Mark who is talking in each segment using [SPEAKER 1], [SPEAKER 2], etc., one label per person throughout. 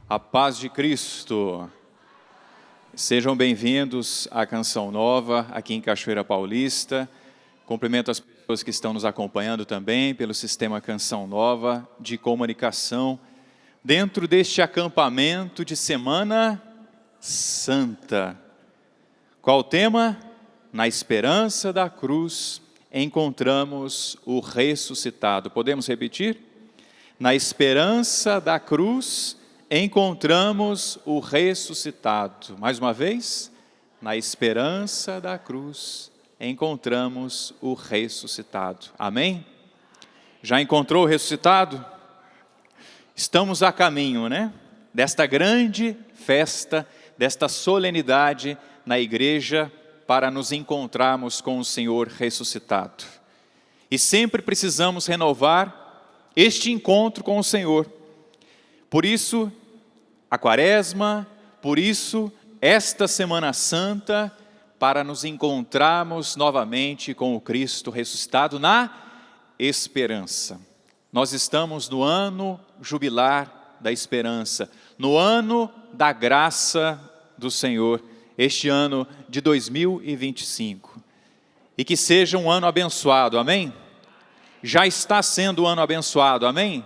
[SPEAKER 1] A paz de Cristo. Sejam bem-vindos à Canção Nova, aqui em Cachoeira Paulista. Cumprimento as pessoas que estão nos acompanhando também pelo sistema Canção Nova de comunicação, dentro deste acampamento de Semana Santa. Qual o tema? Na esperança da cruz, encontramos o ressuscitado. Podemos repetir? Na esperança da cruz, encontramos o ressuscitado. Mais uma vez, na esperança da cruz, encontramos o ressuscitado. Amém? Já encontrou o ressuscitado? Estamos a caminho, né? Desta grande festa, desta solenidade na igreja, para nos encontrarmos com o Senhor ressuscitado. E sempre precisamos renovar este encontro com o Senhor. Por isso, a Quaresma, por isso, esta Semana Santa, para nos encontrarmos novamente com o Cristo ressuscitado na esperança. Nós estamos no ano jubilar da esperança, no ano da graça do Senhor, este ano de 2025. E que seja um ano abençoado, amém? Já está sendo um ano abençoado, amém?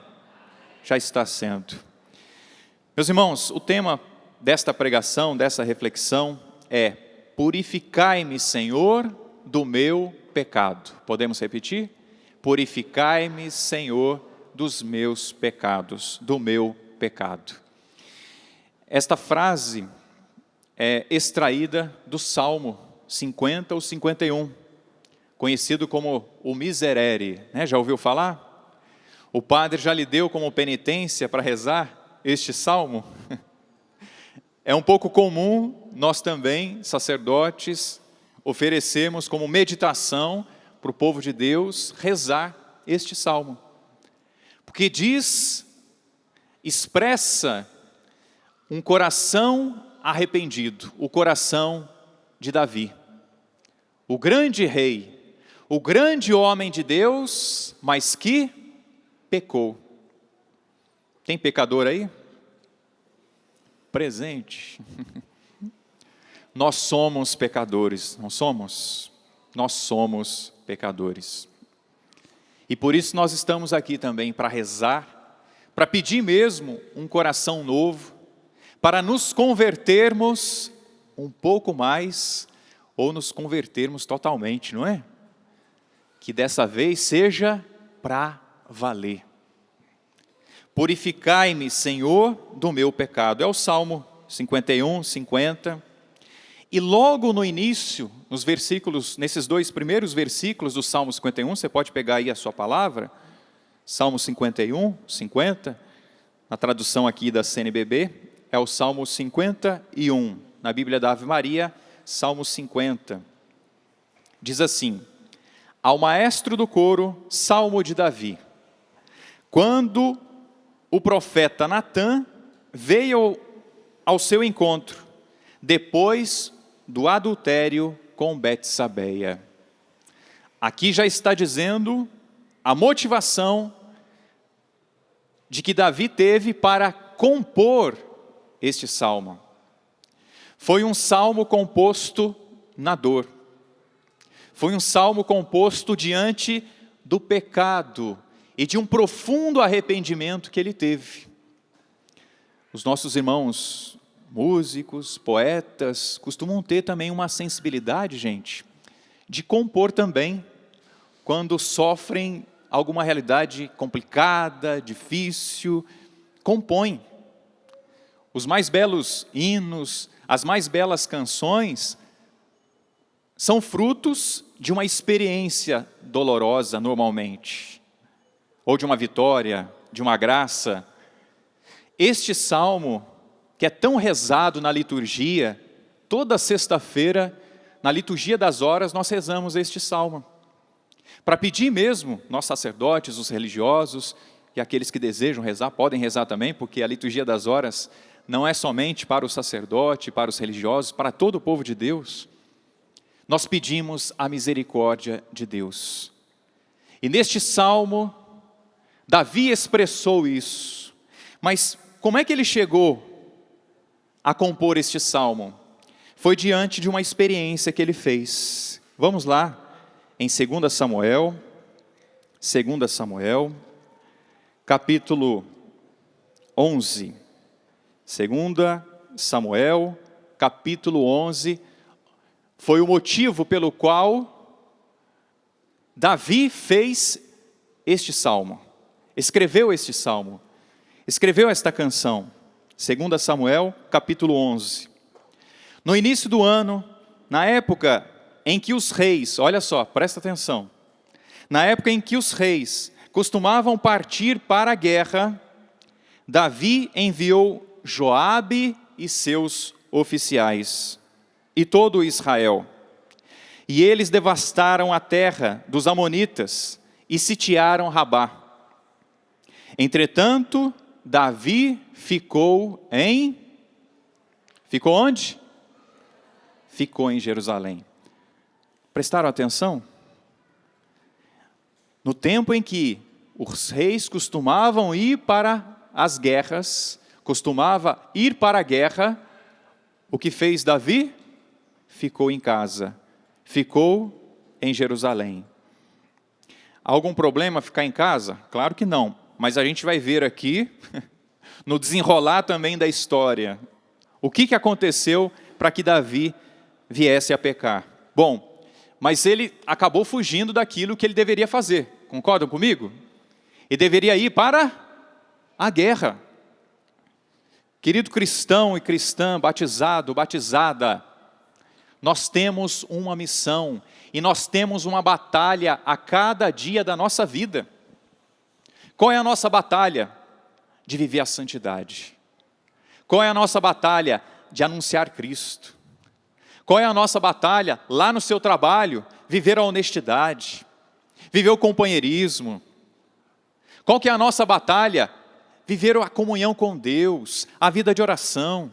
[SPEAKER 1] Já está sendo. Meus irmãos, o tema desta pregação, dessa reflexão é: purificai-me, Senhor, do meu pecado. Podemos repetir? Purificai-me, Senhor, dos meus pecados, do meu pecado. Esta frase é extraída do Salmo 50 ou 51, conhecido como o Miserere, né? Já ouviu falar? O padre já lhe deu como penitência para rezar este salmo? É um pouco comum nós também, sacerdotes, oferecemos como meditação para o povo de Deus rezar este salmo. Porque expressa um coração arrependido, o coração de Davi. O grande rei, o grande homem de Deus, mas que pecou. Tem pecador aí? Presente. Nós somos pecadores, não somos? Nós somos pecadores. E por isso nós estamos aqui também para rezar, para pedir mesmo um coração novo, para nos convertermos um pouco mais, ou nos convertermos totalmente, não é? Que dessa vez seja para valer. Purificai-me, Senhor, do meu pecado. É o Salmo 51, 50. E logo no início, nesses dois primeiros versículos do Salmo 51, você pode pegar aí a sua palavra, Salmo 51, 50, na tradução aqui da CNBB, é o Salmo 51, na Bíblia da Ave Maria, Salmo 50. Diz assim: ao maestro do coro, Salmo de Davi. Quando o profeta Natã veio ao seu encontro, depois do adultério com Betsabeia. Aqui já está dizendo a motivação de que Davi teve para compor este salmo. Foi um salmo composto na dor. Foi um salmo composto diante do pecado e de um profundo arrependimento que ele teve. Os nossos irmãos músicos, poetas, costumam ter também uma sensibilidade, gente, de compor também, quando sofrem alguma realidade complicada, difícil, compõem. Os mais belos hinos, as mais belas canções, são frutos de uma experiência dolorosa, normalmente, ou de uma vitória, de uma graça. Este salmo, que é tão rezado na liturgia, toda sexta-feira, na liturgia das horas, nós rezamos este salmo. Para pedir mesmo, nós sacerdotes, os religiosos, e aqueles que desejam rezar, podem rezar também, porque a liturgia das horas não é somente para o sacerdote, para os religiosos, para todo o povo de Deus. Nós pedimos a misericórdia de Deus. E neste salmo, Davi expressou isso. Mas como é que ele chegou a compor este salmo foi diante de uma experiência que ele fez. Vamos lá, em 2 Samuel, capítulo 11. 2 Samuel, capítulo 11, foi o motivo pelo qual Davi fez este salmo, escreveu este salmo, escreveu esta canção. 2 Samuel, capítulo 11. No início do ano, na época em que os reis, olha só, presta atenção, na época em que os reis costumavam partir para a guerra, Davi enviou Joabe e seus oficiais, e todo Israel. E eles devastaram a terra dos amonitas e sitiaram Rabá. Entretanto, Davi ficou onde? Ficou em Jerusalém. Prestaram atenção? No tempo em que os reis costumavam ir para as guerras, costumava ir para a guerra, o que fez Davi? Ficou em casa, ficou em Jerusalém. Há algum problema ficar em casa? Claro que não, mas a gente vai ver aqui, no desenrolar também da história, o que aconteceu para que Davi viesse a pecar. Bom, mas ele acabou fugindo daquilo que ele deveria fazer, concordam comigo? Ele deveria ir para a guerra. Querido cristão e cristã, batizado, batizada, nós temos uma missão e nós temos uma batalha a cada dia da nossa vida. Qual é a nossa batalha? De viver a santidade. Qual é a nossa batalha? De anunciar Cristo. Qual é a nossa batalha? Lá no seu trabalho, viver a honestidade, viver o companheirismo. Qual que é a nossa batalha? Viver a comunhão com Deus, a vida de oração.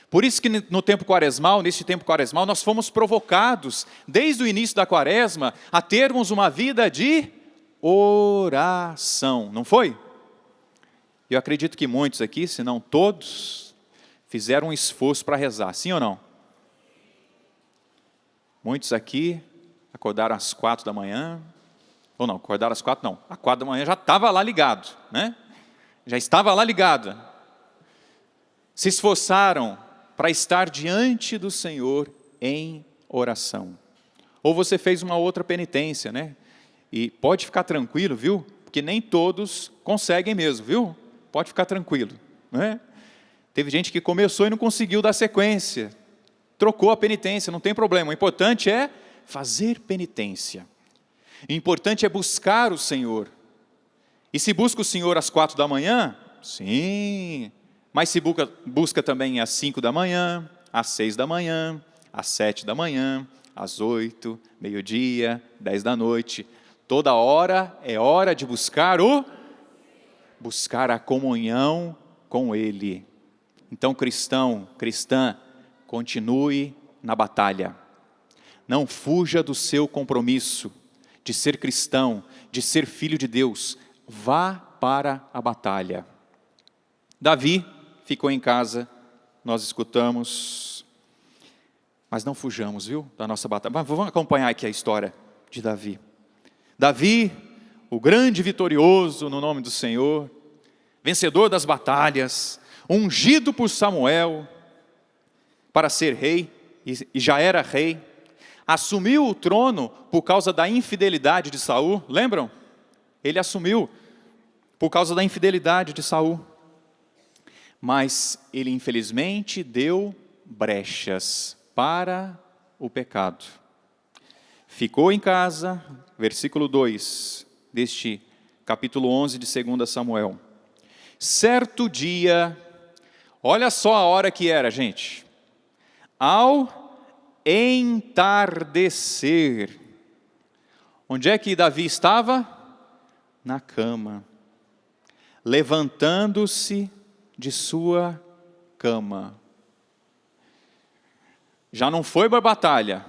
[SPEAKER 1] Por isso que no tempo quaresmal, neste tempo quaresmal, nós fomos provocados, desde o início da quaresma, a termos uma vida de oração, não foi? Eu acredito que muitos aqui, se não todos, fizeram um esforço para rezar, sim ou não? Muitos aqui acordaram às 4 da manhã, ou não, acordaram às 4 não, às 4 da manhã já estava lá ligado, né? Já estava lá ligado. Se esforçaram para estar diante do Senhor em oração. Ou você fez uma outra penitência, né? E pode ficar tranquilo, viu? Porque nem todos conseguem mesmo, viu? Pode ficar tranquilo, né? Teve gente que começou e não conseguiu dar sequência. Trocou a penitência, não tem problema. O importante é fazer penitência. O importante é buscar o Senhor. E se busca o Senhor às 4 da manhã? Sim. Mas se busca também às 5 da manhã, às 6 da manhã, às 7 da manhã, às 8, meio-dia, 10 da noite. Toda hora é hora de buscar a comunhão com Ele. Então, cristão, cristã, continue na batalha. Não fuja do seu compromisso de ser cristão, de ser filho de Deus. Vá para a batalha. Davi ficou em casa, nós escutamos, mas não fujamos, viu, da nossa batalha. Mas vamos acompanhar aqui a história de Davi. Davi, o grande vitorioso no nome do Senhor, vencedor das batalhas, ungido por Samuel para ser rei, e já era rei, assumiu o trono por causa da infidelidade de Saul, lembram? Ele assumiu por causa da infidelidade de Saul. Mas ele infelizmente deu brechas para o pecado. Ficou em casa, versículo 2 deste capítulo 11 de 2 Samuel. Certo dia, olha só a hora que era, gente. Ao entardecer. Onde é que Davi estava? Na cama. Levantando-se de sua cama. Já não foi para a batalha.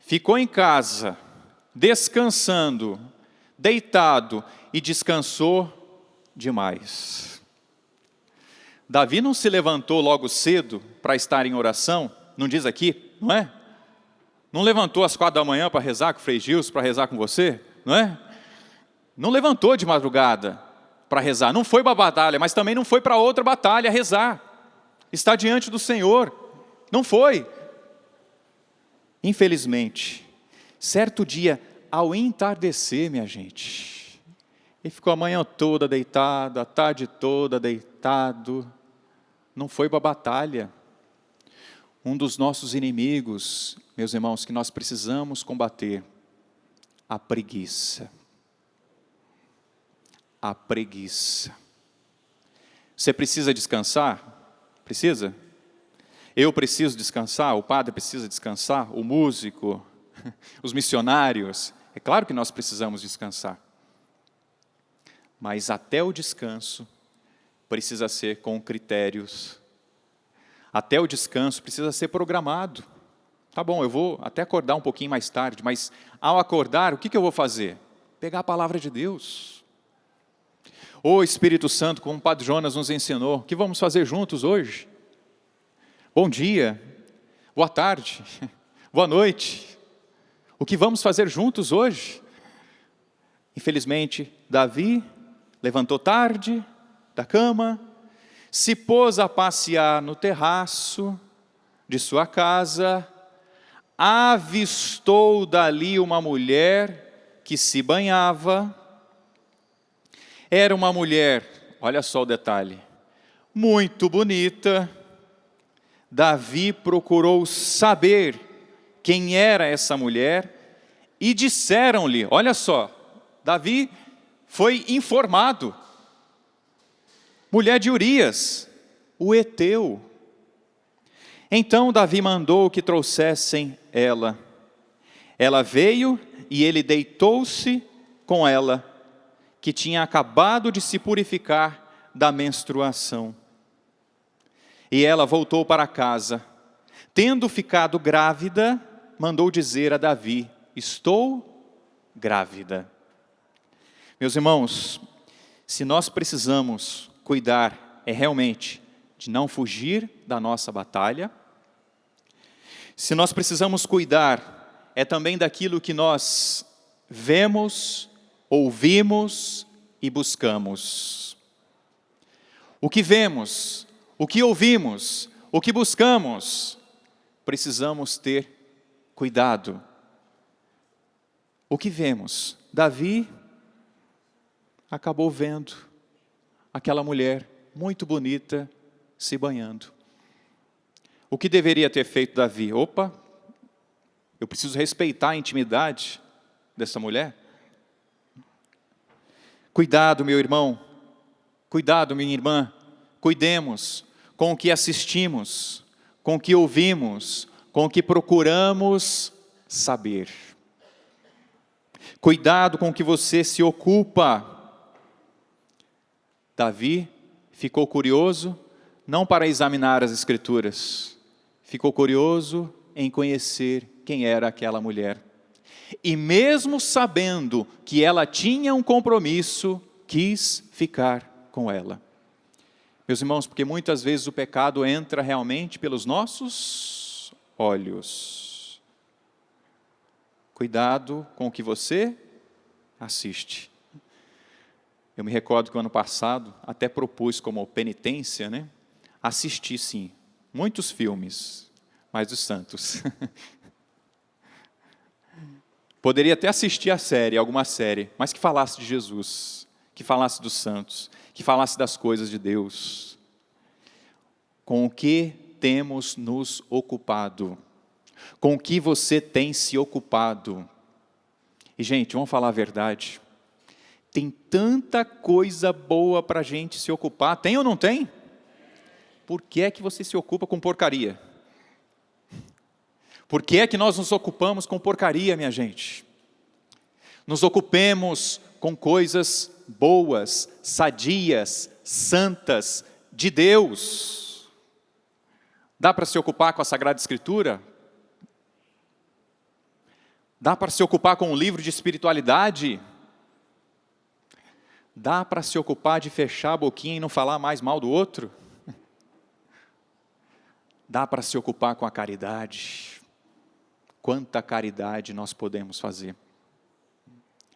[SPEAKER 1] Ficou em casa, descansando, deitado e descansou demais. Davi não se levantou logo cedo para estar em oração, não diz aqui, não é? Não levantou às 4 da manhã para rezar com o Frei Gilson, para rezar com você, não é? Não levantou de madrugada para rezar, não foi para a batalha, mas também não foi para outra batalha rezar, está diante do Senhor, não foi. Infelizmente, certo dia, ao entardecer, minha gente, ele ficou a manhã toda deitado, a tarde toda deitado, não foi para a batalha. Um dos nossos inimigos, meus irmãos, que nós precisamos combater, a preguiça. A preguiça. Você precisa descansar? Precisa? Eu preciso descansar, o padre precisa descansar, o músico, os missionários. É claro que nós precisamos descansar. Mas até o descanso precisa ser com critérios. Até o descanso precisa ser programado. Tá bom, eu vou até acordar um pouquinho mais tarde, mas ao acordar, o que eu vou fazer? Pegar a palavra de Deus. Ô Espírito Santo, como o Padre Jonas nos ensinou, o que vamos fazer juntos hoje? Bom dia, boa tarde, boa noite. O que vamos fazer juntos hoje? Infelizmente, Davi levantou tarde da cama, se pôs a passear no terraço de sua casa, avistou dali uma mulher que se banhava. Era uma mulher, olha só o detalhe, muito bonita. Davi procurou saber quem era essa mulher e disseram-lhe, olha só, Davi foi informado, mulher de Urias, o heteu. Então Davi mandou que trouxessem ela. Ela veio e ele deitou-se com ela, que tinha acabado de se purificar da menstruação. E ela voltou para casa. Tendo ficado grávida, mandou dizer a Davi, estou grávida. Meus irmãos, se nós precisamos cuidar realmente de não fugir da nossa batalha, se nós precisamos cuidar também daquilo que nós vemos, ouvimos e buscamos. O que vemos, o que ouvimos, o que buscamos, precisamos ter cuidado. O que vemos? Davi acabou vendo aquela mulher muito bonita se banhando. O que deveria ter feito Davi? Opa, eu preciso respeitar a intimidade dessa mulher. Cuidado, meu irmão, cuidado, minha irmã, cuidemos com o que assistimos, com o que ouvimos, com o que procuramos saber. Cuidado com o que você se ocupa. Davi ficou curioso, não para examinar as Escrituras, ficou curioso em conhecer quem era aquela mulher. E mesmo sabendo que ela tinha um compromisso, quis ficar com ela. Meus irmãos, porque muitas vezes o pecado entra realmente pelos nossos olhos. Cuidado com o que você assiste. Eu me recordo que o ano passado, até propus como penitência, assistir sim, muitos filmes, mas dos santos. Poderia até assistir a série, alguma série, mas que falasse de Jesus, que falasse dos santos, que falasse das coisas de Deus. Com o que temos nos ocupado? Com o que você tem se ocupado? E gente, vamos falar a verdade. Tem tanta coisa boa para a gente se ocupar, tem ou não tem? Por que é que você se ocupa com porcaria? Por que é que nós nos ocupamos com porcaria, minha gente? Nos ocupemos com coisas boas, sadias, santas, de Deus. Dá para se ocupar com a Sagrada Escritura? Dá para se ocupar com um livro de espiritualidade? Dá para se ocupar de fechar a boquinha e não falar mais mal do outro? Dá para se ocupar com a caridade. Quanta caridade nós podemos fazer.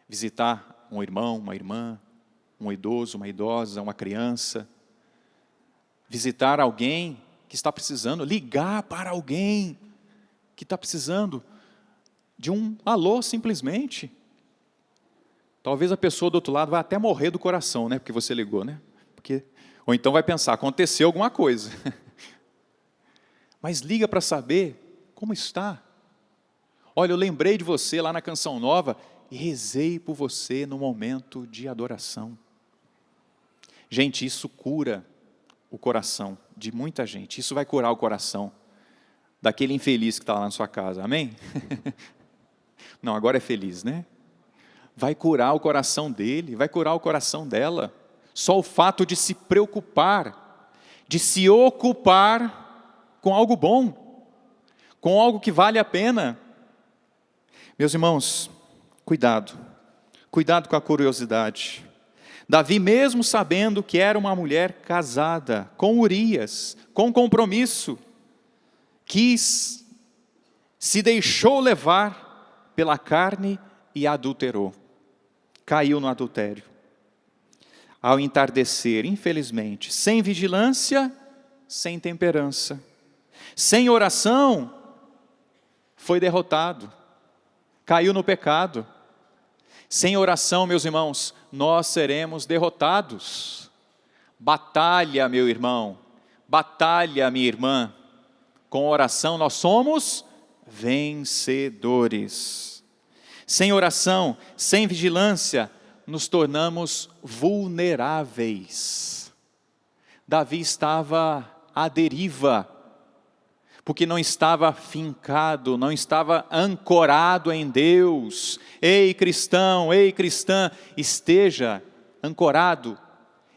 [SPEAKER 1] Visitar um irmão, uma irmã, um idoso, uma idosa, uma criança. Visitar alguém que está precisando, ligar para alguém que está precisando de um alô simplesmente. Talvez a pessoa do outro lado vai até morrer do coração, né? Porque você ligou, né? Ou então vai pensar, aconteceu alguma coisa. Mas liga para saber como está. Olha, eu lembrei de você lá na Canção Nova e rezei por você no momento de adoração. Gente, isso cura o coração de muita gente. Isso vai curar o coração daquele infeliz que está lá na sua casa. Amém? Não, agora é feliz, né? Vai curar o coração dele, vai curar o coração dela. Só o fato de se preocupar, de se ocupar com algo bom, com algo que vale a pena. Meus irmãos, cuidado com a curiosidade. Davi, mesmo sabendo que era uma mulher casada, com Urias, com compromisso, se deixou levar pela carne e adulterou. Caiu no adultério. Ao entardecer, infelizmente, sem vigilância, sem temperança, sem oração, foi derrotado, caiu no pecado. Sem oração, meus irmãos, nós seremos derrotados. Batalha, meu irmão, batalha, minha irmã. Com oração nós somos vencedores. Sem oração, sem vigilância, nos tornamos vulneráveis. Davi estava à deriva, porque não estava fincado, não estava ancorado em Deus. Ei cristão, ei cristã, esteja ancorado,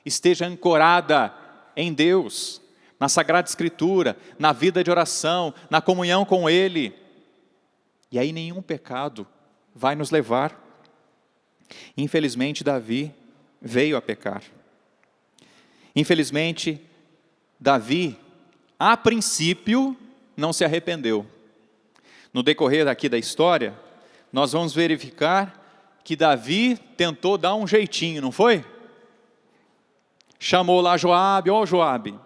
[SPEAKER 1] esteja ancorada em Deus, na Sagrada Escritura, na vida de oração, na comunhão com Ele. E aí nenhum pecado vai nos levar. Infelizmente, Davi veio a pecar. Infelizmente, Davi, a princípio, não se arrependeu. No decorrer aqui da história, nós vamos verificar que Davi tentou dar um jeitinho, não foi? Chamou lá Joabe, ó Joabe.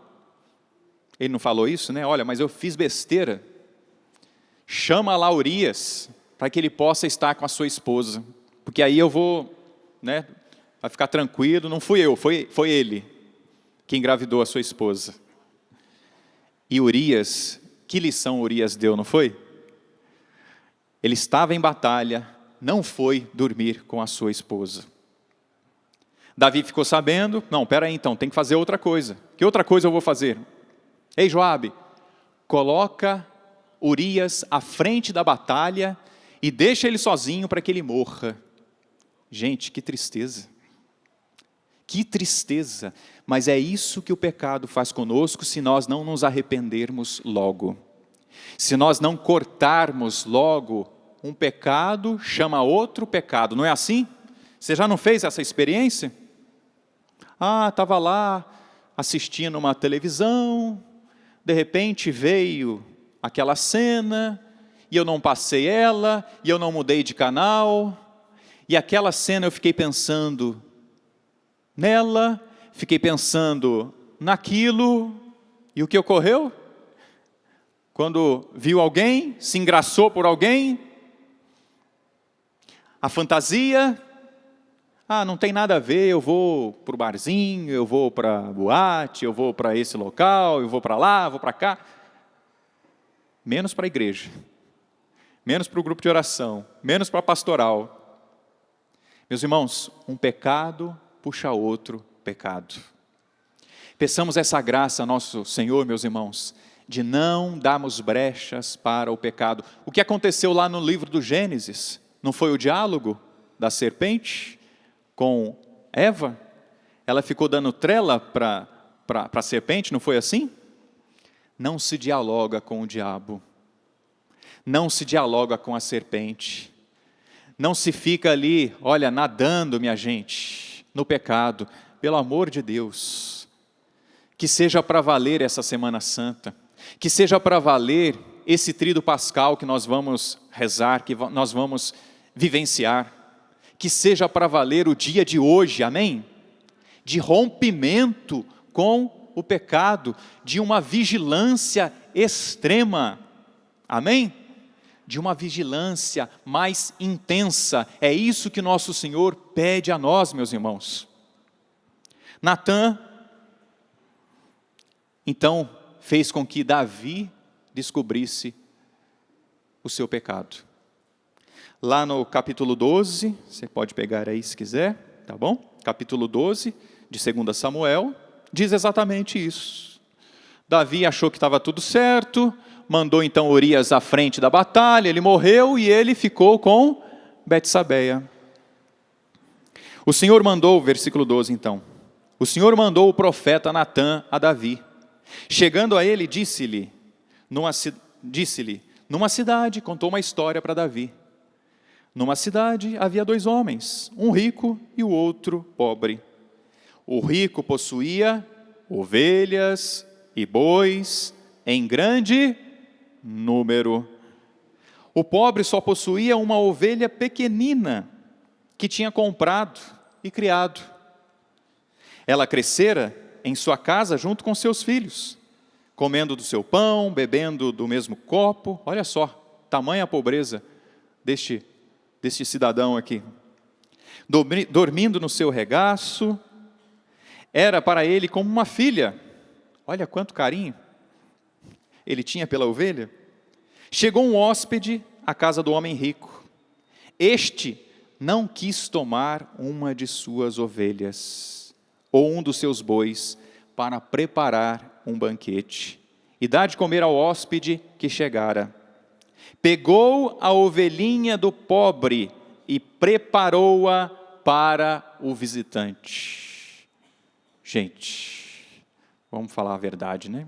[SPEAKER 1] Ele não falou isso, né? Olha, mas eu fiz besteira. Chama lá Urias, para que ele possa estar com a sua esposa. Porque aí eu vou, né? Vai ficar tranquilo, não fui eu, foi ele que engravidou a sua esposa. E Urias, que lição Urias deu, não foi? Ele estava em batalha, não foi dormir com a sua esposa. Davi ficou sabendo, não, peraí então, tem que fazer outra coisa. Que outra coisa eu vou fazer? Ei Joabe, coloca Urias à frente da batalha e deixa ele sozinho para que ele morra. Gente, que tristeza. Que tristeza. Mas é isso que o pecado faz conosco se nós não nos arrependermos logo. Se nós não cortarmos logo, um pecado chama outro pecado. Não é assim? Você já não fez essa experiência? Ah, estava lá assistindo uma televisão, de repente veio aquela cena, e eu não passei ela, e eu não mudei de canal, e aquela cena eu fiquei pensando nela, fiquei pensando naquilo, e o que ocorreu? Quando viu alguém, se engraçou por alguém, a fantasia, não tem nada a ver, eu vou para o barzinho, eu vou para a boate, eu vou para esse local, eu vou para lá, eu vou para cá. Menos para a igreja, menos para o grupo de oração, menos para a pastoral. Meus irmãos, um pecado puxa outro pecado. Peçamos essa graça a nosso Senhor, meus irmãos, de não darmos brechas para o pecado. O que aconteceu lá no livro do Gênesis, não foi o diálogo da serpente com Eva? Ela ficou dando trela para a serpente, não foi assim? Não se dialoga com o diabo, não se dialoga com a serpente, não se fica ali, olha, nadando, minha gente, no pecado. Pelo amor de Deus, que seja para valer essa Semana Santa, Que seja para valer esse tríduo pascal que nós vamos rezar, que nós vamos vivenciar. Que seja para valer o dia de hoje, amém? De rompimento com o pecado, de uma vigilância extrema, amém? De uma vigilância mais intensa. É isso que nosso Senhor pede a nós, meus irmãos. Natã, então, fez com que Davi descobrisse o seu pecado. Lá no capítulo 12, você pode pegar aí se quiser, tá bom? Capítulo 12 de 2 Samuel, diz exatamente isso. Davi achou que estava tudo certo, mandou então Urias à frente da batalha, ele morreu e ele ficou com Betsabeia. O Senhor mandou, versículo 12 então, o Senhor mandou o profeta Natã a Davi. Chegando a ele, disse-lhe, numa cidade, contou uma história para Davi. Numa cidade havia 2 homens, um rico e o outro pobre. O rico possuía ovelhas e bois em grande número. O pobre só possuía uma ovelha pequenina que tinha comprado e criado. Ela crescera em sua casa junto com seus filhos, comendo do seu pão, bebendo do mesmo copo. Olha só, tamanha pobreza deste cidadão aqui. Dormindo no seu regaço, era para ele como uma filha. Olha quanto carinho ele tinha pela ovelha. Chegou um hóspede à casa do homem rico. Este não quis tomar uma de suas ovelhas, ou um dos seus bois, para preparar um banquete, e dar de comer ao hóspede que chegara. Pegou a ovelhinha do pobre e preparou-a para o visitante. Gente, vamos falar a verdade, né?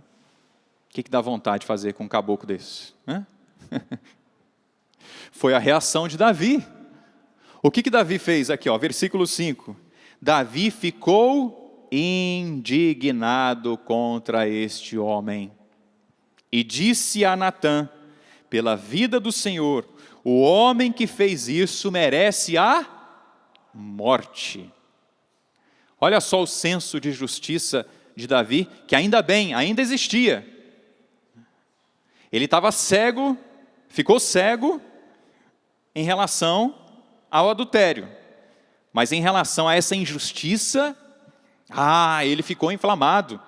[SPEAKER 1] O que dá vontade de fazer com um caboclo desse? Foi a reação de Davi. O que Davi fez aqui, ó, versículo 5. Davi ficou indignado contra este homem e disse a Natã: pela vida do Senhor, o homem que fez isso merece a morte. Olha só o senso de justiça de Davi, que ainda existia. Ele estava cego, ficou cego em relação ao adultério, mas em relação a essa injustiça, ele ficou inflamado,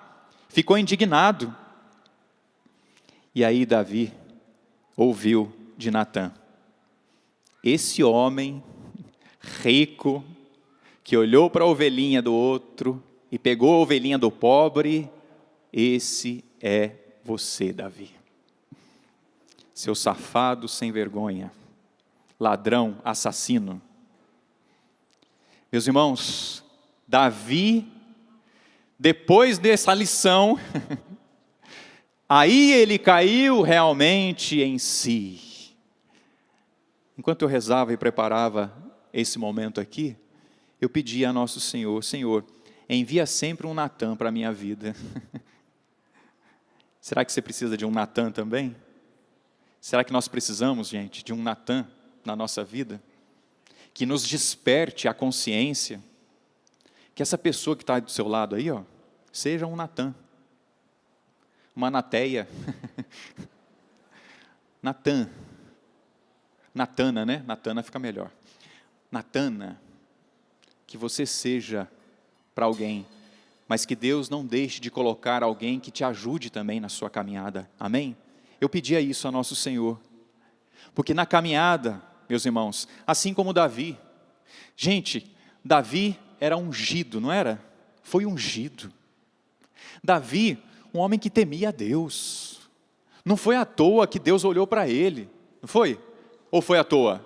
[SPEAKER 1] ficou indignado. E aí Davi ouviu de Natã: esse homem rico, que olhou para a ovelhinha do outro e pegou a ovelhinha do pobre, esse é você, Davi. Seu safado sem vergonha, ladrão, assassino. Meus irmãos, Davi, depois dessa lição, aí ele caiu realmente em si. Enquanto eu rezava e preparava esse momento aqui, eu pedi a nosso Senhor: Senhor, envia sempre um Natã para a minha vida. Será que você precisa de um Natã também? Será que nós precisamos, gente, de um Natã na nossa vida? Que nos desperte a consciência, que essa pessoa que está do seu lado aí, ó, seja um Natã, uma Nateia, Natana, né? Natana fica melhor. Natana, que você seja para alguém, mas que Deus não deixe de colocar alguém que te ajude também na sua caminhada, amém? Eu pedia isso a nosso Senhor, porque na caminhada, meus irmãos, assim como Davi, gente, Davi era ungido, não era? Foi ungido. Davi, um homem que temia a Deus, não foi à toa que Deus olhou para ele, não foi? Ou foi à toa?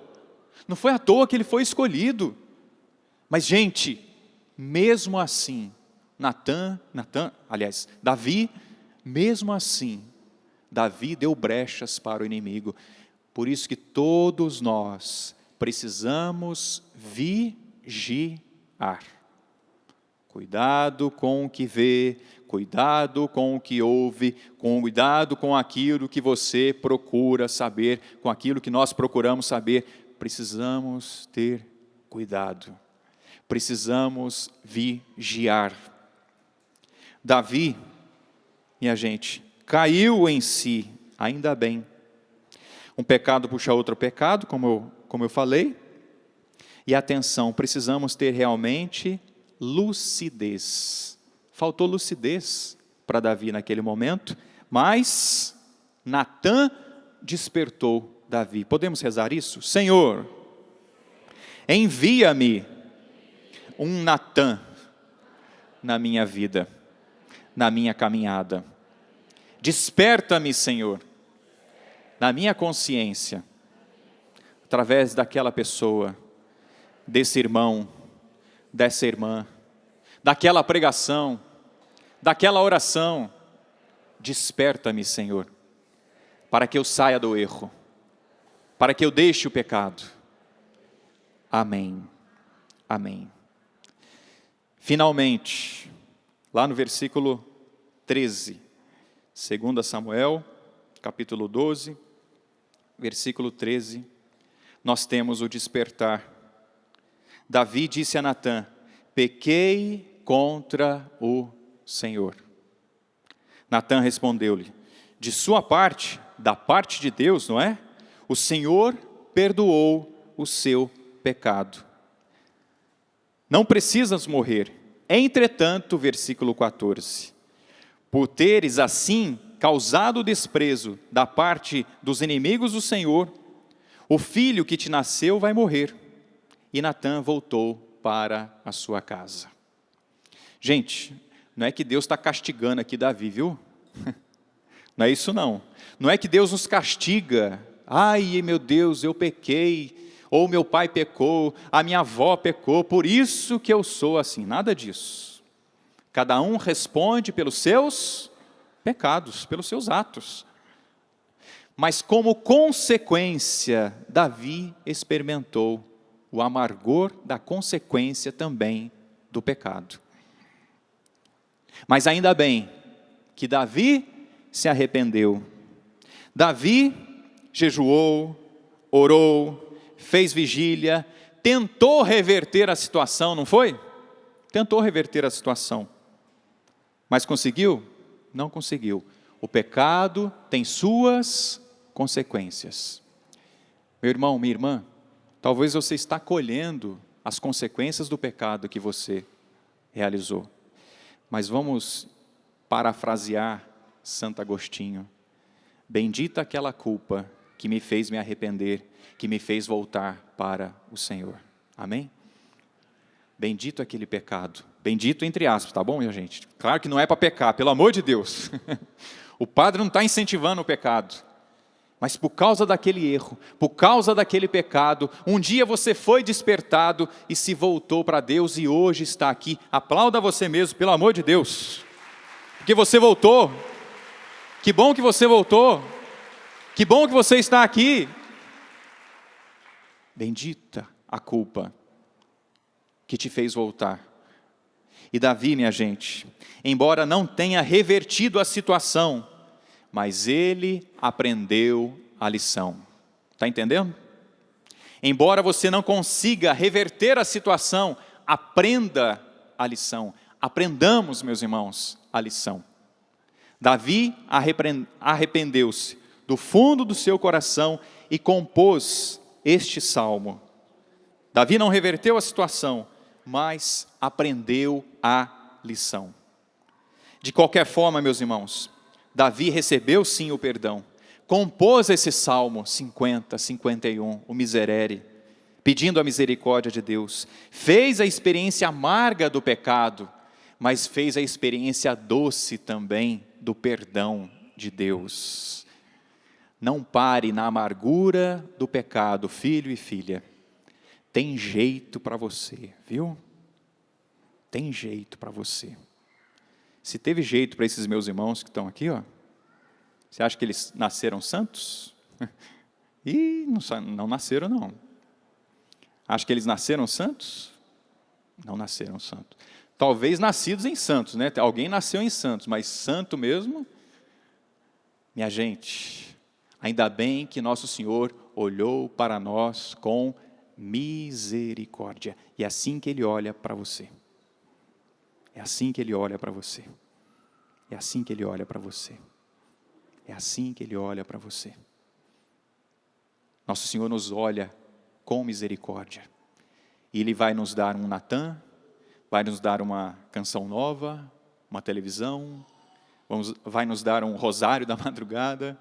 [SPEAKER 1] Não foi à toa que ele foi escolhido. Mas, gente, mesmo assim, Davi, mesmo assim, Davi deu brechas para o inimigo. Por isso que todos nós precisamos vigiar. Cuidado com o que vê, cuidado com o que ouve, cuidado com aquilo que você procura saber, com aquilo que nós procuramos saber. Precisamos ter cuidado, precisamos vigiar. Davi, minha gente, caiu em si, ainda bem. Um pecado puxa outro pecado, como eu falei. E atenção, precisamos ter realmente lucidez. Faltou lucidez para Davi naquele momento, mas Natã despertou Davi. Podemos rezar isso? Senhor, envia-me um Natã na minha vida, na minha caminhada. Desperta-me, Senhor, na minha consciência, através daquela pessoa, desse irmão, dessa irmã, daquela pregação, daquela oração. Desperta-me, Senhor, para que eu saia do erro, para que eu deixe o pecado. Amém, amém. Finalmente, lá no versículo 13, 2 Samuel, capítulo 12, versículo 13, nós temos o despertar. Davi disse a Natã: pequei contra o Senhor. Natã respondeu-lhe: de sua parte, da parte de Deus, não é? O Senhor perdoou o seu pecado. Não precisas morrer. Entretanto, versículo 14, por teres assim causado desprezo da parte dos inimigos do Senhor, o filho que te nasceu vai morrer. E Natã voltou para a sua casa. Gente, não é que Deus está castigando aqui Davi, viu? Não é isso não. Não é que Deus nos castiga. Ai, meu Deus, eu pequei. Ou meu pai pecou, a minha avó pecou, por isso que eu sou assim. Nada disso. Cada um responde pelos seus pecados, pelos seus atos. Mas como consequência, Davi experimentou o amargor da consequência também do pecado. Mas ainda bem que Davi se arrependeu. Davi jejuou, orou, fez vigília, tentou reverter a situação, não foi? Tentou reverter a situação. Mas conseguiu? Não conseguiu. O pecado tem suas consequências. Meu irmão, minha irmã, talvez você está colhendo as consequências do pecado que você realizou. Mas vamos parafrasear Santo Agostinho. Bendita aquela culpa que me fez me arrepender, que me fez voltar para o Senhor. Amém? Bendito aquele pecado. Bendito entre aspas, tá bom, minha gente? Claro que não é para pecar, pelo amor de Deus. O padre não está incentivando o pecado. Mas por causa daquele erro, por causa daquele pecado, um dia você foi despertado e se voltou para Deus e hoje está aqui. Aplauda você mesmo, pelo amor de Deus. Porque você voltou. Que bom que você voltou. Que bom que você está aqui. Bendita a culpa que te fez voltar. E Davi, minha gente, embora não tenha revertido a situação, mas ele aprendeu a lição. Está entendendo? Embora você não consiga reverter a situação, aprenda a lição. Aprendamos, meus irmãos, a lição. Davi arrependeu-se do fundo do seu coração e compôs este salmo. Davi não reverteu a situação, mas aprendeu a lição. De qualquer forma, meus irmãos, Davi recebeu sim o perdão, compôs esse Salmo 50, 51, o Miserere, pedindo a misericórdia de Deus, fez a experiência amarga do pecado, mas fez a experiência doce também do perdão de Deus. Não pare na amargura do pecado, filho e filha, tem jeito para você, viu? Tem jeito para você. Se teve jeito para esses meus irmãos que estão aqui, ó, você acha que eles nasceram santos? Ih, não nasceram não. Acha que eles nasceram santos? Não nasceram santos. Talvez nascidos em Santos, né? Alguém nasceu em Santos, mas santo mesmo? Minha gente, ainda bem que nosso Senhor olhou para nós com misericórdia. E é assim que Ele olha para você. É assim que Ele olha para você. É assim que Ele olha para você. É assim que Ele olha para você. Nosso Senhor nos olha com misericórdia. E Ele vai nos dar um Natan, vai nos dar uma canção nova, uma televisão, vai nos dar um rosário da madrugada,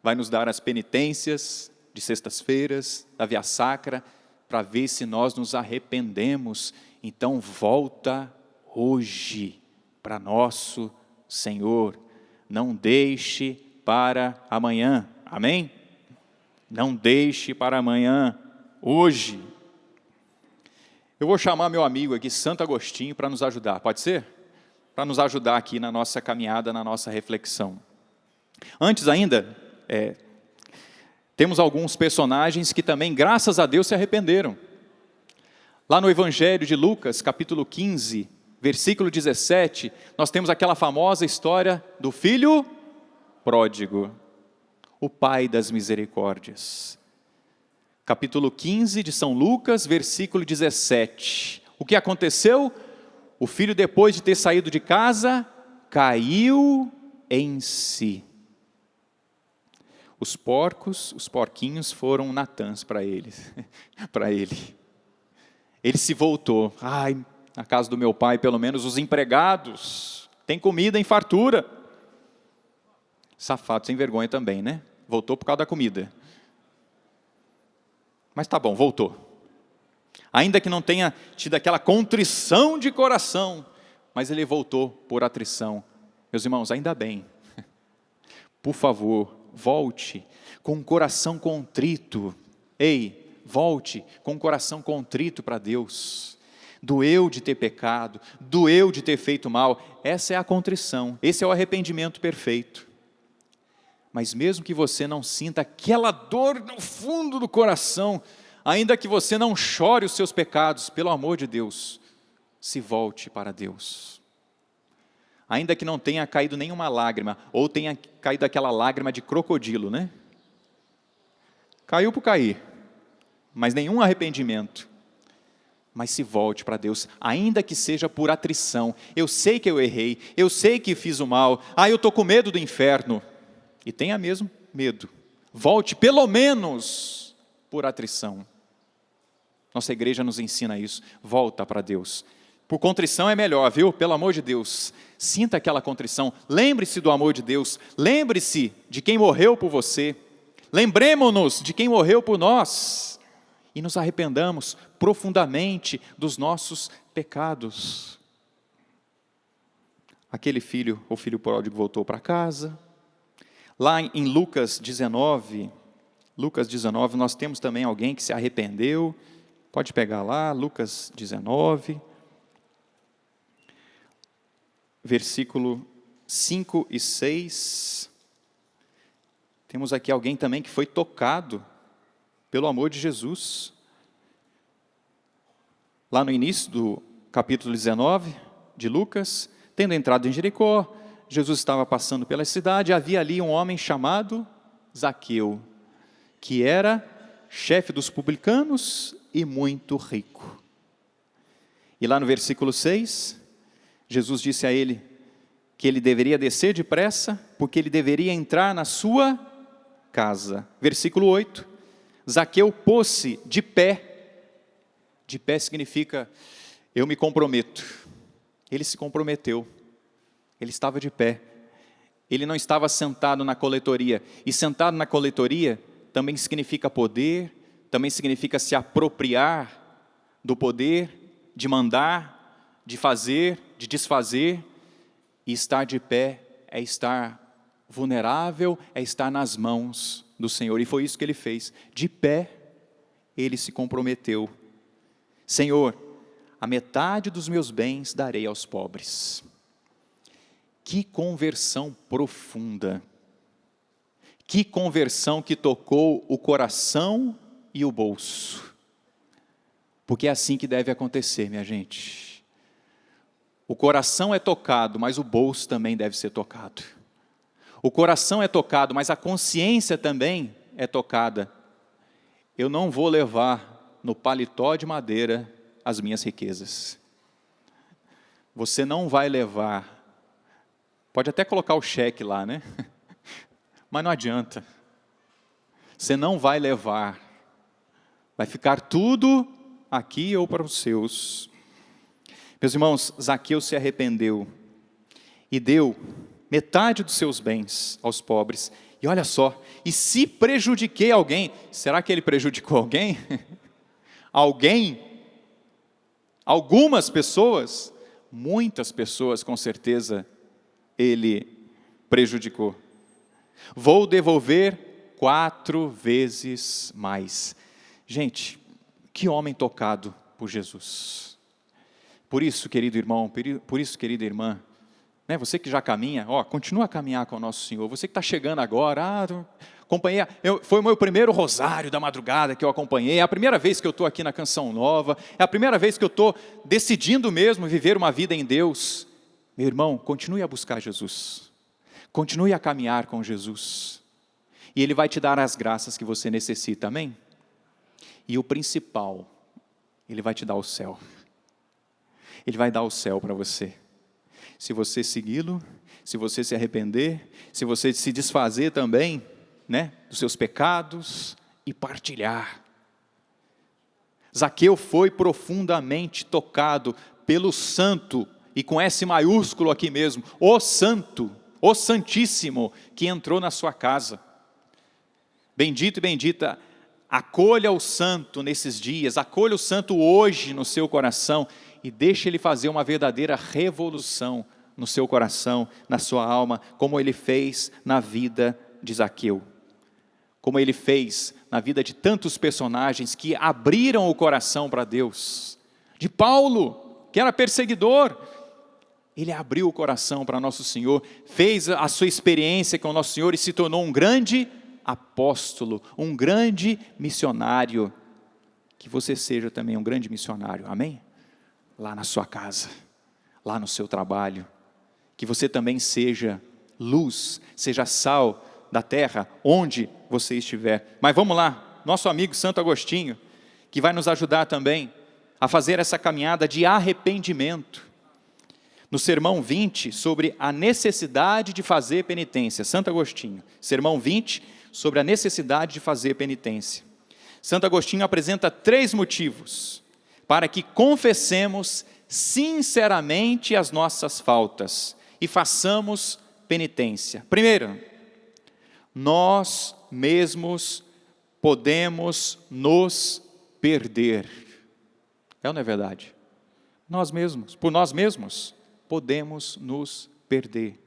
[SPEAKER 1] vai nos dar as penitências de sextas-feiras, da Via Sacra, para ver se nós nos arrependemos. Então volta hoje para nosso Senhor. Não deixe para amanhã. Amém? Não deixe para amanhã. Hoje. Eu vou chamar meu amigo aqui, Santo Agostinho, para nos ajudar. Pode ser? Para nos ajudar aqui na nossa caminhada, na nossa reflexão. Antes ainda, temos alguns personagens que também, graças a Deus, se arrependeram. Lá no Evangelho de Lucas, capítulo 15, versículo 17, nós temos aquela famosa história do filho pródigo, o pai das misericórdias. Capítulo 15 de São Lucas, versículo 17. O que aconteceu? O filho, depois de ter saído de casa, caiu em si. Os porquinhos foram Natãs para ele. Ele se voltou. Ai, na casa do meu pai, pelo menos os empregados têm comida em fartura. Safado, sem vergonha também, né? Voltou por causa da comida. Mas tá bom, voltou. Ainda que não tenha tido aquela contrição de coração, mas ele voltou por atrição. Meus irmãos, ainda bem. Por favor, volte com o coração contrito. Ei, volte com o coração contrito para Deus. Doeu de ter pecado, doeu de ter feito mal. Essa é a contrição, esse é o arrependimento perfeito. Mas mesmo que você não sinta aquela dor no fundo do coração, ainda que você não chore os seus pecados, pelo amor de Deus, se volte para Deus. Ainda que não tenha caído nenhuma lágrima, ou tenha caído aquela lágrima de crocodilo, né? Caiu por cair, mas nenhum arrependimento. Mas se volte para Deus, ainda que seja por atrição. Eu sei que eu errei, eu sei que fiz o mal, eu estou com medo do inferno. E tenha mesmo medo. Volte pelo menos por atrição. Nossa igreja nos ensina isso. Volta para Deus. Por contrição é melhor, viu? Pelo amor de Deus. Sinta aquela contrição. Lembre-se do amor de Deus. Lembre-se de quem morreu por você. Lembremos-nos de quem morreu por nós. E nos arrependamos profundamente dos nossos pecados. Aquele filho, o filho pródigo, voltou para casa. Lá em Lucas 19, nós temos também alguém que se arrependeu. Pode pegar lá, Lucas 19, versículo 5 e 6. Temos aqui alguém também que foi tocado pelo amor de Jesus. Lá no início do capítulo 19 de Lucas, tendo entrado em Jericó, Jesus estava passando pela cidade, havia ali um homem chamado Zaqueu, que era chefe dos publicanos e muito rico. E lá no versículo 6, Jesus disse a ele que ele deveria descer depressa, porque ele deveria entrar na sua casa. Versículo 8, Zaqueu pôs-se de pé. De pé significa, eu me comprometo. Ele se comprometeu. Ele estava de pé. Ele não estava sentado na coletoria. E sentado na coletoria também significa poder, também significa se apropriar do poder, de mandar, de fazer, de desfazer. E estar de pé é estar vulnerável, é estar nas mãos do Senhor. E foi isso que ele fez. De pé, ele se comprometeu. Senhor, a metade dos meus bens darei aos pobres. Que conversão profunda, que conversão que tocou o coração e o bolso, porque é assim que deve acontecer, minha gente. O coração é tocado, mas o bolso também deve ser tocado. O coração é tocado, mas a consciência também é tocada. Eu não vou levar no paletó de madeira as minhas riquezas. Você não vai levar. Pode até colocar o cheque lá, né? Mas não adianta. Você não vai levar. Vai ficar tudo aqui ou para os seus. Meus irmãos, Zaqueu se arrependeu e deu metade dos seus bens aos pobres. E olha só, e se prejudiquei alguém, será que ele prejudicou alguém? Alguém? Algumas pessoas? Muitas pessoas, com certeza, ele prejudicou. Vou devolver 4 vezes mais. Gente, que homem tocado por Jesus. Por isso, querido irmão, por isso, querida irmã, né, você que já caminha, continua a caminhar com o nosso Senhor. Você que está chegando agora, acompanhei, foi o meu primeiro rosário da madrugada que eu acompanhei, é a primeira vez que eu estou aqui na Canção Nova, é a primeira vez que eu estou decidindo mesmo viver uma vida em Deus. Meu irmão, continue a buscar Jesus, continue a caminhar com Jesus, e Ele vai te dar as graças que você necessita, amém? E o principal, Ele vai te dar o céu. Ele vai dar o céu para você. Se você segui-lo, se você se arrepender, se você se desfazer também, né, dos seus pecados e partilhar. Zaqueu foi profundamente tocado pelo santo, e com S maiúsculo aqui mesmo, o santo, o santíssimo, que entrou na sua casa. Bendito e bendita, acolha o santo nesses dias, acolha o santo hoje no seu coração, e deixe ele fazer uma verdadeira revolução no seu coração, na sua alma, como ele fez na vida de Zaqueu. Como ele fez na vida de tantos personagens que abriram o coração para Deus. De Paulo, que era perseguidor, ele abriu o coração para nosso Senhor, fez a sua experiência com o nosso Senhor e se tornou um grande apóstolo, um grande missionário. Que você seja também um grande missionário, amém? Lá na sua casa, lá no seu trabalho, que você também seja luz, seja sal da terra, onde você estiver. Mas vamos lá, nosso amigo Santo Agostinho, que vai nos ajudar também a fazer essa caminhada de arrependimento. No sermão 20, sobre a necessidade de fazer penitência, Santo Agostinho, sermão 20, sobre a necessidade de fazer penitência. Santo Agostinho apresenta 3 motivos para que confessemos sinceramente as nossas faltas e façamos penitência. Primeiro, nós mesmos podemos nos perder. É ou não é verdade? Nós mesmos, por nós mesmos, podemos nos perder.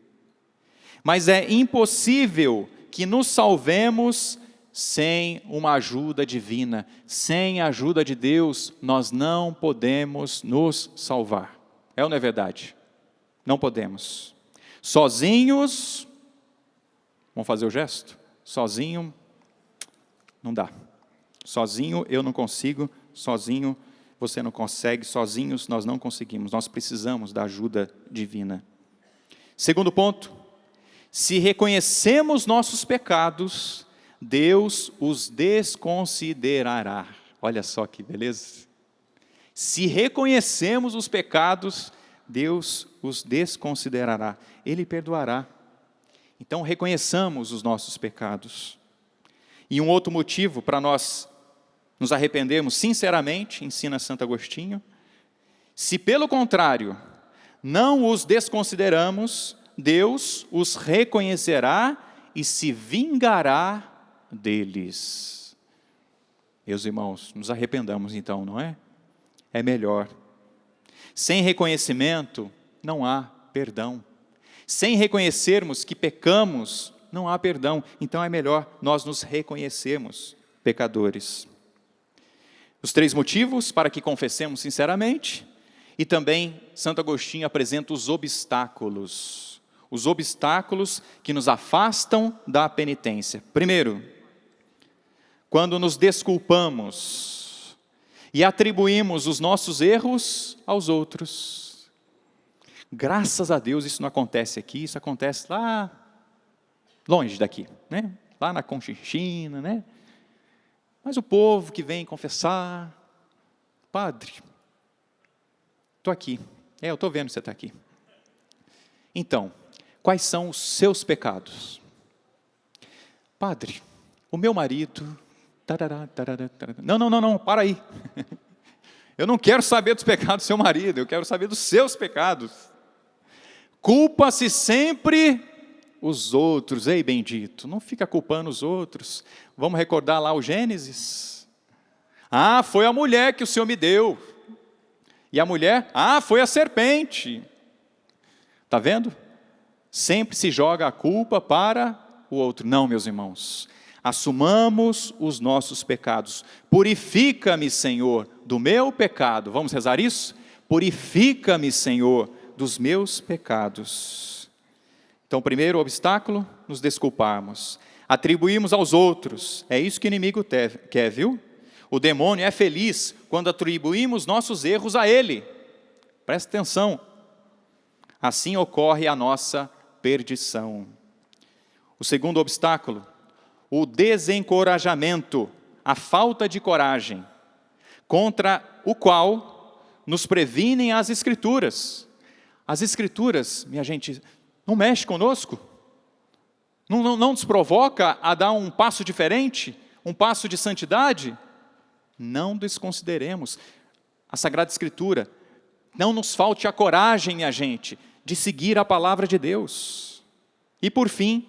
[SPEAKER 1] Mas é impossível que nos salvemos sem uma ajuda divina. Sem a ajuda de Deus, nós não podemos nos salvar. É ou não é verdade? Não podemos. Sozinhos, vamos fazer o gesto? Sozinho, não dá. Sozinho eu não consigo, sozinho você não consegue, sozinhos nós não conseguimos. Nós precisamos da ajuda divina. Segundo ponto, se reconhecemos nossos pecados, Deus os desconsiderará. Olha só que beleza. Se reconhecemos os pecados, Deus os desconsiderará. Ele perdoará. Então reconheçamos os nossos pecados. E um outro motivo para nós nos arrependermos sinceramente, ensina Santo Agostinho, se pelo contrário não os desconsideramos, Deus os reconhecerá e se vingará deles. Meus irmãos, nos arrependamos então, não é? É melhor. Sem reconhecimento, não há perdão. Sem reconhecermos que pecamos, não há perdão. Então é melhor nós nos reconhecermos pecadores. Os 3 motivos para que confessemos sinceramente, e também Santo Agostinho apresenta os obstáculos que nos afastam da penitência. Primeiro, quando nos desculpamos e atribuímos os nossos erros aos outros. Graças a Deus isso não acontece aqui, isso acontece lá longe daqui, né? Lá na Conchinchina, né? Mas o povo que vem confessar, padre, estou aqui, eu estou vendo que você está aqui. Então, quais são os seus pecados? Padre, o meu marido, não, para aí. Eu não quero saber dos pecados do seu marido, eu quero saber dos seus pecados. Culpa-se sempre os outros, ei bendito, não fica culpando os outros. Vamos recordar lá o Gênesis. Foi a mulher que o Senhor me deu. E a mulher, foi a serpente. Está vendo? Sempre se joga a culpa para o outro. Não, meus irmãos, assumamos os nossos pecados. Purifica-me, Senhor, do meu pecado. Vamos rezar isso? Purifica-me, Senhor, dos meus pecados. Então, primeiro obstáculo, nos desculparmos. Atribuímos aos outros. É isso que o inimigo quer, viu? O demônio é feliz quando atribuímos nossos erros a ele. Presta atenção. Assim ocorre a nossa perdição. O segundo obstáculo, o desencorajamento, a falta de coragem, contra o qual nos previnem as Escrituras. As Escrituras, minha gente, não mexe conosco? Não nos provoca a dar um passo diferente, um passo de santidade? Não desconsideremos a Sagrada Escritura. Não nos falte a coragem, minha gente, de seguir a palavra de Deus. E por fim,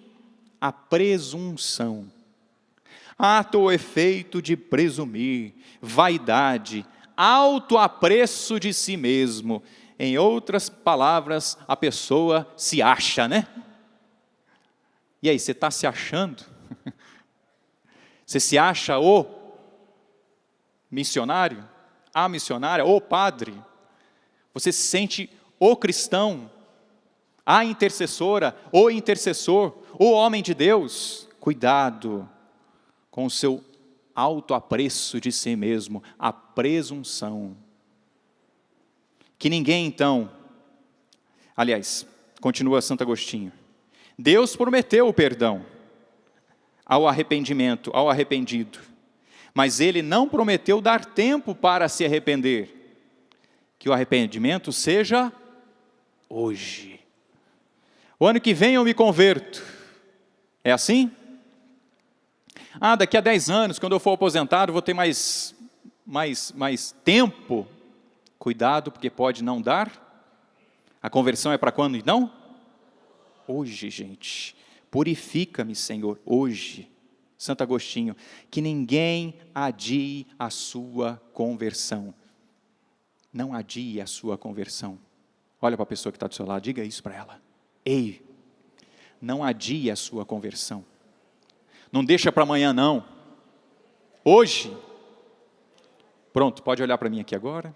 [SPEAKER 1] a presunção. Ato ou efeito de presumir, vaidade, autoapreço de si mesmo. Em outras palavras, a pessoa se acha, né? E aí, você está se achando? Você se acha o missionário, a missionária, o padre? Você se sente o cristão, a intercessora, o intercessor, o homem de Deus? Cuidado com o seu autoapreço de si mesmo, a presunção. Que ninguém então, aliás, continua Santo Agostinho, Deus prometeu o perdão ao arrependimento, ao arrependido, mas Ele não prometeu dar tempo para se arrepender, que o arrependimento seja hoje. O ano que vem eu me converto, é assim? Daqui a 10 anos, quando eu for aposentado, vou ter mais tempo. Cuidado, porque pode não dar. A conversão é para quando então? Hoje, gente. Purifica-me, Senhor, hoje. Santo Agostinho, que ninguém adie a sua conversão. Não adie a sua conversão. Olha para a pessoa que está do seu lado, diga isso para ela. Ei, não adie a sua conversão. Não deixa para amanhã não. Hoje. Pronto, pode olhar para mim aqui agora.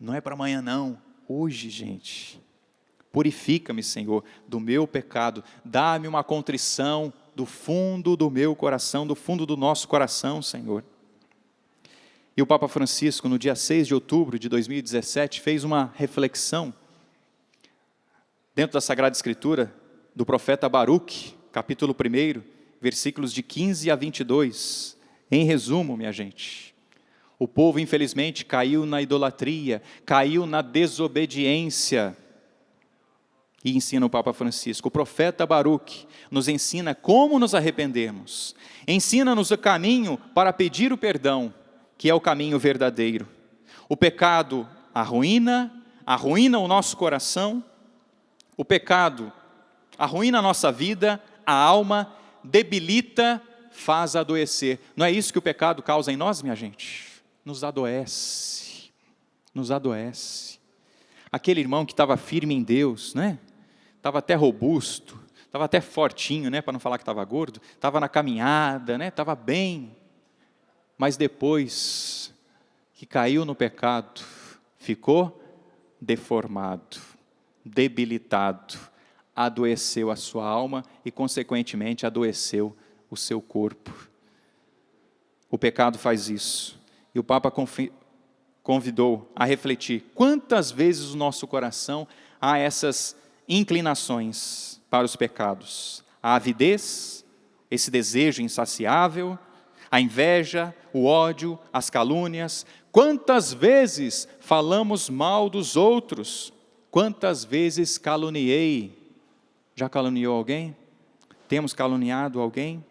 [SPEAKER 1] Não é para amanhã não. Hoje, gente. Purifica-me, Senhor, do meu pecado. Dá-me uma contrição do fundo do meu coração, do fundo do nosso coração, Senhor. E o Papa Francisco, no dia 6 de outubro de 2017, fez uma reflexão dentro da Sagrada Escritura, do profeta Baruque, capítulo 1, versículos de 15 a 22. Em resumo, minha gente, o povo infelizmente caiu na idolatria, caiu na desobediência. E ensina o Papa Francisco, o profeta Baruque nos ensina como nos arrependermos. Ensina-nos o caminho para pedir o perdão, que é o caminho verdadeiro. O pecado arruína o nosso coração. O pecado arruína a nossa vida, a alma, debilita, faz adoecer. Não é isso que o pecado causa em nós, minha gente? Nos adoece. Nos adoece. Aquele irmão que estava firme em Deus, né? Estava até robusto, estava até fortinho, né? Para não falar que estava gordo, estava na caminhada, né? Estava bem. Mas depois que caiu no pecado, ficou deformado, debilitado, adoeceu a sua alma e, consequentemente, adoeceu o seu corpo. O pecado faz isso. E o Papa convidou a refletir. Quantas vezes o nosso coração há essas inclinações para os pecados? A avidez, esse desejo insaciável, a inveja, o ódio, as calúnias. Quantas vezes falamos mal dos outros? Quantas vezes caluniei? Já caluniou alguém? Temos caluniado alguém?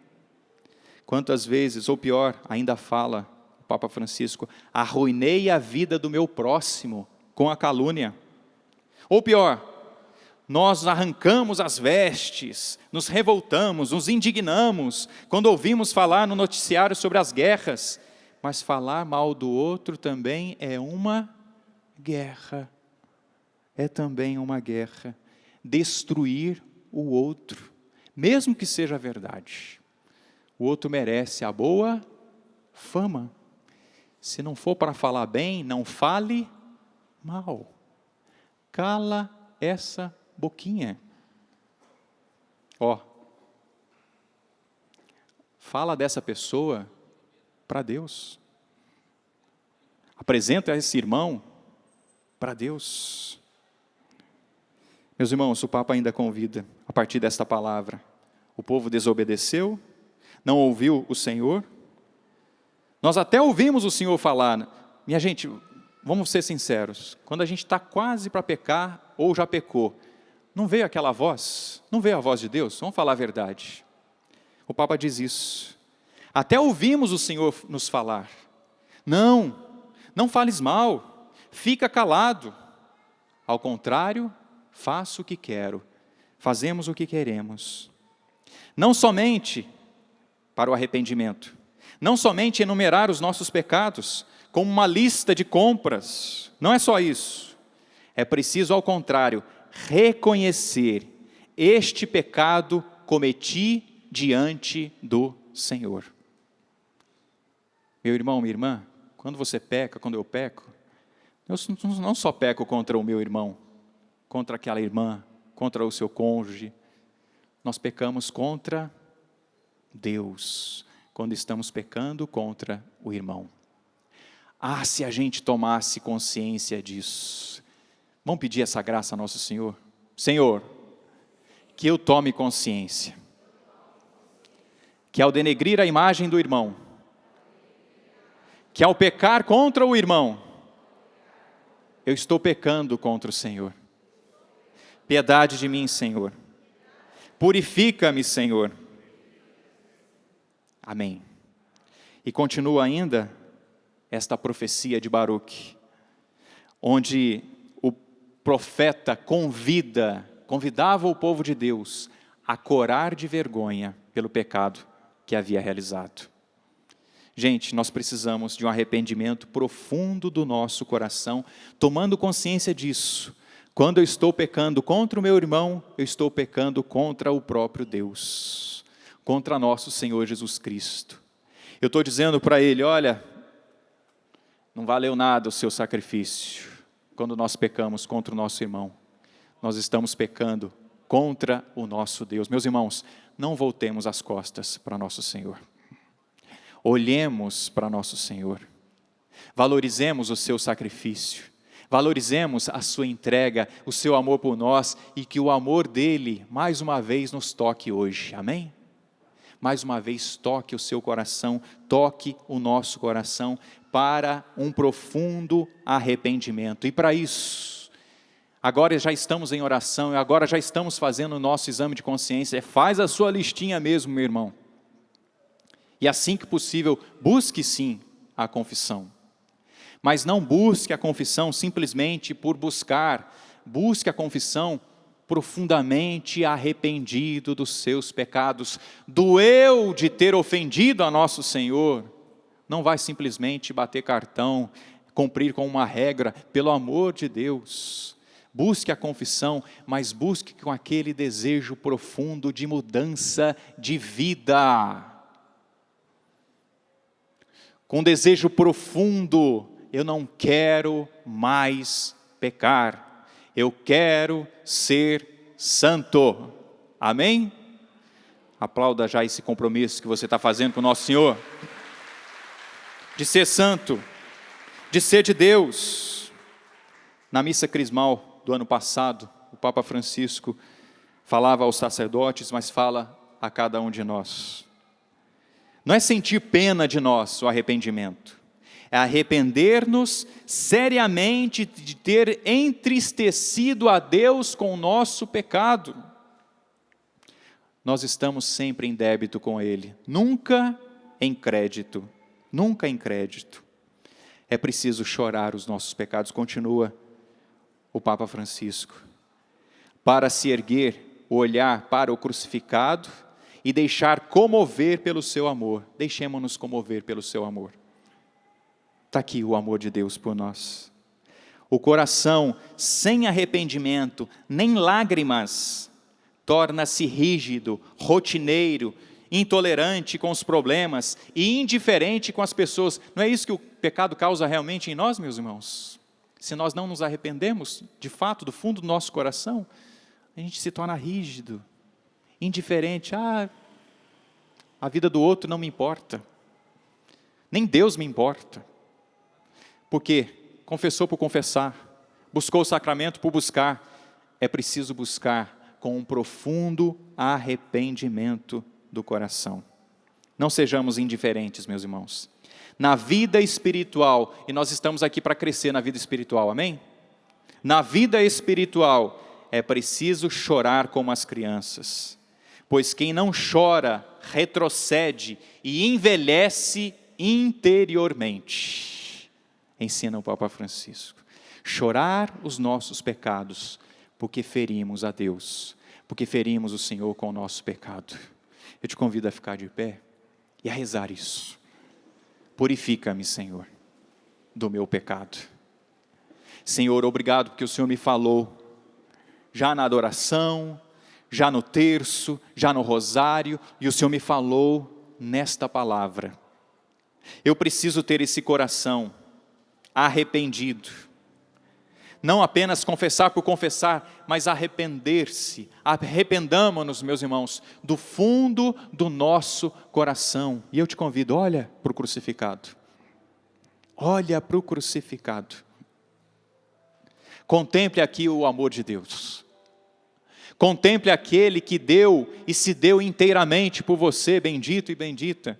[SPEAKER 1] Quantas vezes, ou pior, ainda fala o Papa Francisco, arruinei a vida do meu próximo com a calúnia. Ou pior, nós arrancamos as vestes, nos revoltamos, nos indignamos, quando ouvimos falar no noticiário sobre as guerras, mas falar mal do outro também é uma guerra. É também uma guerra. Destruir o outro, mesmo que seja verdade. O outro merece a boa fama. Se não for para falar bem, não fale mal. Cala essa boquinha. Fala dessa pessoa para Deus. Apresenta esse irmão para Deus. Meus irmãos, o Papa ainda convida, a partir desta palavra, o povo desobedeceu, não ouviu o Senhor. Nós até ouvimos o Senhor falar. Minha gente, vamos ser sinceros, quando a gente está quase para pecar, ou já pecou, não veio aquela voz? Não veio a voz de Deus? Vamos falar a verdade. O Papa diz isso. Até ouvimos o Senhor nos falar. Não fales mal, fica calado. Ao contrário, faço o que quero, fazemos o que queremos. Não somente para o arrependimento, não somente enumerar os nossos pecados, como uma lista de compras, não é só isso. É preciso, ao contrário, reconhecer: este pecado cometi diante do Senhor. Meu irmão, minha irmã, quando você peca, quando eu peco, eu não só peco contra o meu irmão, contra aquela irmã, contra o seu cônjuge, nós pecamos contra Deus, quando estamos pecando contra o irmão. Se a gente tomasse consciência disso. Vamos pedir essa graça a nosso Senhor? Senhor, que eu tome consciência, que ao denegrir a imagem do irmão, que ao pecar contra o irmão, eu estou pecando contra o Senhor. Piedade de mim, Senhor. Purifica-me, Senhor. Amém. E continua ainda esta profecia de Baruque, onde o profeta convidava o povo de Deus a corar de vergonha pelo pecado que havia realizado. Gente, nós precisamos de um arrependimento profundo do nosso coração, tomando consciência disso. Quando eu estou pecando contra o meu irmão, eu estou pecando contra o próprio Deus, contra nosso Senhor Jesus Cristo. Eu estou dizendo para ele: olha, não valeu nada o seu sacrifício. Quando nós pecamos contra o nosso irmão, nós estamos pecando contra o nosso Deus. Meus irmãos, não voltemos as costas para nosso Senhor. Olhemos para nosso Senhor, valorizemos o seu sacrifício, valorizemos a sua entrega, o seu amor por nós, e que o amor dele, mais uma vez, nos toque hoje, amém? Mais uma vez, toque o seu coração, toque o nosso coração, para um profundo arrependimento. E para isso, agora já estamos em oração, e agora já estamos fazendo o nosso exame de consciência. Faz a sua listinha mesmo, meu irmão. E assim que possível, busque sim a confissão. Mas não busque a confissão simplesmente por buscar. Busque a confissão profundamente arrependido dos seus pecados. Doeu de ter ofendido a nosso Senhor. Não vai simplesmente bater cartão, cumprir com uma regra, pelo amor de Deus. Busque a confissão, mas busque com aquele desejo profundo de mudança de vida. Com desejo profundo, eu não quero mais pecar, eu quero ser santo. Amém? Aplauda já esse compromisso que você está fazendo com o nosso Senhor, de ser santo. de ser de Deus. Na missa crismal do ano passado, o Papa Francisco falava aos sacerdotes, mas fala a cada um de nós. Não é sentir pena de nós o arrependimento, é arrepender-nos seriamente de ter entristecido a Deus com o nosso pecado. Nós estamos sempre em débito com Ele, nunca em crédito, nunca em crédito. É preciso chorar os nossos pecados, continua o Papa Francisco, para se erguer, olhar para o crucificado e deixar comover pelo seu amor. Deixemos-nos comover pelo seu amor. Está aqui o amor de Deus por nós. O coração sem arrependimento, nem lágrimas, torna-se rígido, rotineiro, intolerante com os problemas e indiferente com as pessoas. Não é isso que o pecado causa realmente em nós, meus irmãos? Se nós não nos arrependemos, de fato, do fundo do nosso coração, a gente se torna rígido, indiferente. A vida do outro não me importa, nem Deus me importa. Porque confessou por confessar, buscou o sacramento por buscar. É preciso buscar com um profundo arrependimento do coração. Não sejamos indiferentes, meus irmãos. Na vida espiritual, e nós estamos aqui para crescer na vida espiritual, amém? Na vida espiritual, é preciso chorar como as crianças, pois quem não chora, retrocede e envelhece interiormente. Ensina o Papa Francisco. Chorar os nossos pecados, porque ferimos a Deus, porque ferimos o Senhor com o nosso pecado. Eu te convido a ficar de pé e a rezar isso. Purifica-me, Senhor, do meu pecado. Senhor, obrigado porque o Senhor me falou, já na adoração, já no terço, já no rosário, e o Senhor me falou nesta palavra. Eu preciso ter esse coração arrependido. Não apenas confessar por confessar, mas arrepender-se. Arrependamo-nos, meus irmãos, do fundo do nosso coração. E eu te convido, olha para o crucificado. Olha para o crucificado. Contemple aqui o amor de Deus. Contemple aquele que deu e se deu inteiramente por você, bendito e bendita.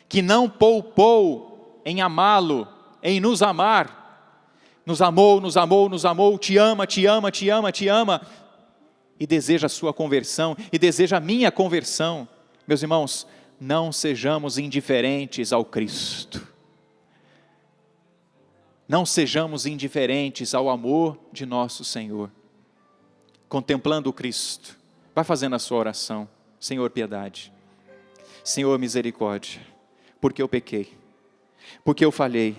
[SPEAKER 1] Que não poupou em amá-lo, em nos amar. Nos amou, nos amou, nos amou, te ama, te ama, te ama, te ama, e deseja a sua conversão, e deseja a minha conversão. Meus irmãos, não sejamos indiferentes ao Cristo. Não sejamos indiferentes ao amor de nosso Senhor. Contemplando o Cristo, vai fazendo a sua oração. Senhor, piedade. Senhor, misericórdia, porque eu pequei, porque eu falhei.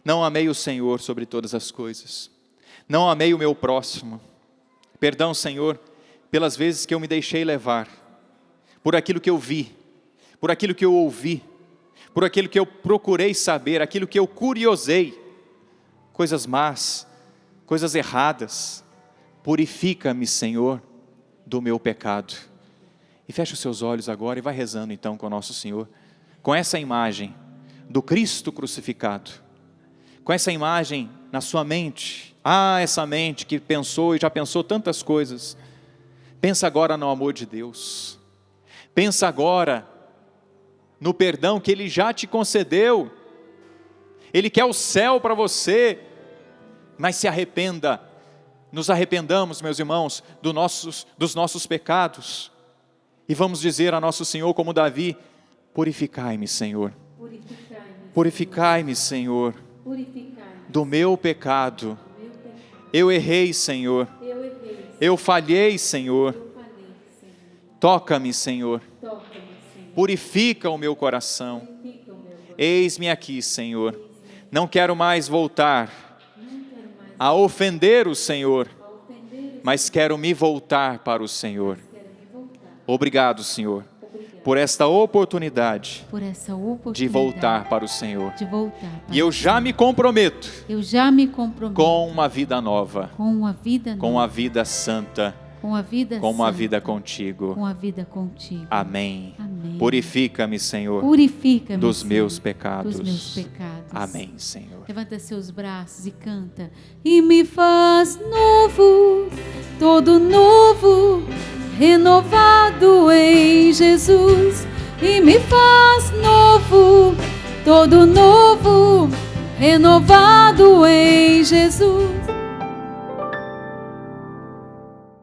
[SPEAKER 1] Não amei o Senhor sobre todas as coisas. Não amei o meu próximo. Perdão, Senhor, pelas vezes que eu me deixei levar, por aquilo que eu vi, por aquilo que eu ouvi, por aquilo que eu procurei saber, aquilo que eu curiosei, coisas más, coisas erradas. Purifica-me, Senhor, do meu pecado. E fecha os seus olhos agora e vai rezando então com o nosso Senhor, com essa imagem do Cristo crucificado. Com essa imagem na sua mente, essa mente que pensou e já pensou tantas coisas, pensa agora no amor de Deus, pensa agora no perdão que Ele já te concedeu. Ele quer o céu para você, mas se arrependa, nos arrependamos, meus irmãos, dos nossos pecados, e vamos dizer a nosso Senhor como Davi, purificai-me, Senhor, purificai-me, Senhor, do meu pecado. Eu errei, Senhor. Eu falhei, Senhor. Toca-me, Senhor. Purifica o meu coração. Eis-me aqui, Senhor. Não quero mais voltar a ofender o Senhor, mas quero me voltar para o Senhor. Obrigado, Senhor, por esta oportunidade de voltar para o Senhor. E eu já me comprometo com uma vida nova, com uma vida santa, com uma vida contigo. Amém.
[SPEAKER 2] Amém.
[SPEAKER 1] Purifica-me, Senhor,
[SPEAKER 2] Purifica-me,
[SPEAKER 1] dos
[SPEAKER 2] Senhor,
[SPEAKER 1] meus pecados.
[SPEAKER 2] dos meus pecados.
[SPEAKER 1] Amém, Senhor.
[SPEAKER 2] Levanta seus braços e canta. E me faz novo, todo novo, renovado em Jesus. E me faz novo, todo novo, renovado em Jesus.